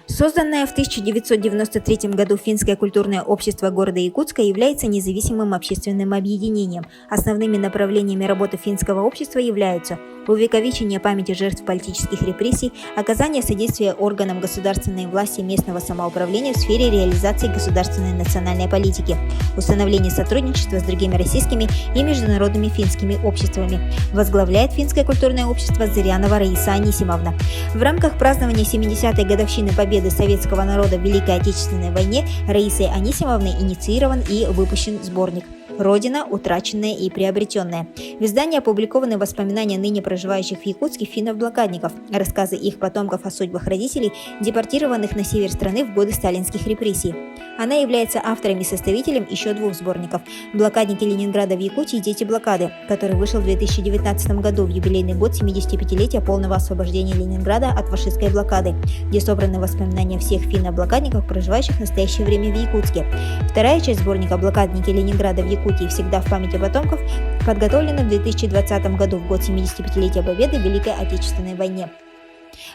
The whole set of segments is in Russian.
Созданное в 1993 году Финское культурное общество города Якутска является независимым общественным объединением. Основными направлениями работы финского общества являются увековечение памяти жертв политических репрессий, оказание содействия органам государственной власти и местного самоуправления в сфере реализации государственной национальной политики, установление сотрудничества с другими российскими и международными финскими обществами. Возглавляет Финское культурное общество Зырянова Раиса Анисимовна. В рамках празднования 70-й годовщины победы советского народа в Великой Отечественной войне Раисой Анисимовной инициирован и выпущен сборник «Родина. Утраченная и приобретенная». В издании опубликованы воспоминания ныне проживающих в Якутске финнов-блокадников, рассказы их потомков о судьбах родителей, депортированных на север страны в годы сталинских репрессий. Она является автором и составителем еще двух сборников «Блокадники Ленинграда в Якутии. Дети блокады», который вышел в 2019 году в юбилейный год 75-летия полного освобождения Ленинграда от фашистской блокады, где собраны воспоминания всех финно-блокадников, проживающих в настоящее время в Якутске. Вторая часть сборника «Блокадники Ленинграда в Якутии. Всегда в памяти потомков» подготовлена в 2020 году в год 75-летия победы в Великой Отечественной войне.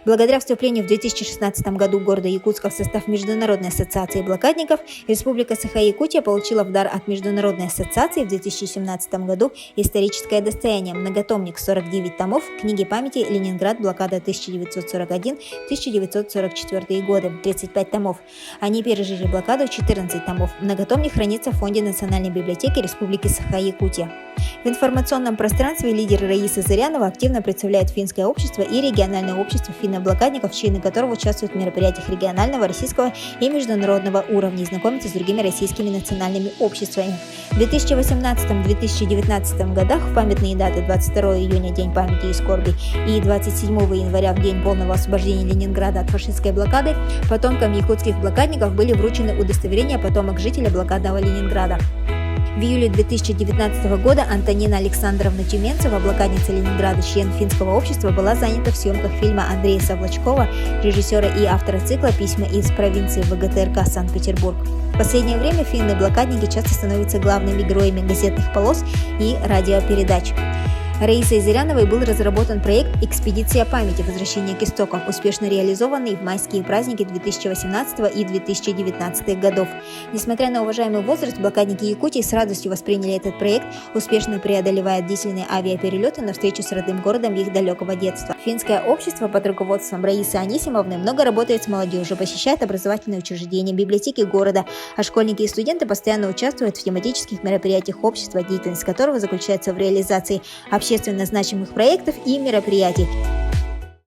Благодаря вступлению в 2016 году города Якутска в состав Международной ассоциации блокадников, Республика Саха-Якутия получила в дар от Международной ассоциации в 2017 году историческое достояние многотомник 49 томов книги памяти «Ленинград. Блокада 1941-1944 годы» 35 томов. Они пережили блокаду 14 томов. Многотомник хранится в Фонде Национальной библиотеки Республики Саха-Якутия. В информационном пространстве лидер Раиса Зырянова активно представляет финское общество и региональное общество финно-блокадников, члены которого участвуют в мероприятиях регионального, российского и международного уровня и знакомятся с другими российскими национальными обществами. В 2018-2019 годах в памятные даты 22 июня – День памяти и скорби и 27 января в День полного освобождения Ленинграда от фашистской блокады потомкам якутских блокадников были вручены удостоверения потомок жителя блокадного Ленинграда. В июле 2019 года Антонина Александровна Тюменцева, блокадница Ленинграда, член финского общества, была занята в съемках фильма Андрея Савлачкова, режиссера и автора цикла «Письма из провинции» ВГТРК Санкт-Петербург. В последнее время финны-блокадники часто становятся главными героями газетных полос и радиопередач. Раисой Зыряновой был разработан проект «Экспедиция памяти. Возвращение к истокам», успешно реализованный в майские праздники 2018 и 2019 годов. Несмотря на уважаемый возраст, блокадники Якутии с радостью восприняли этот проект, успешно преодолевая длительные авиаперелеты на встречу с родным городом их далекого детства. Финское общество под руководством Раисы Анисимовны много работает с молодежью, посещает образовательные учреждения, библиотеки города, а школьники и студенты постоянно участвуют в тематических мероприятиях общества, деятельность которого заключается в реализации общественно значимых проектов и мероприятий.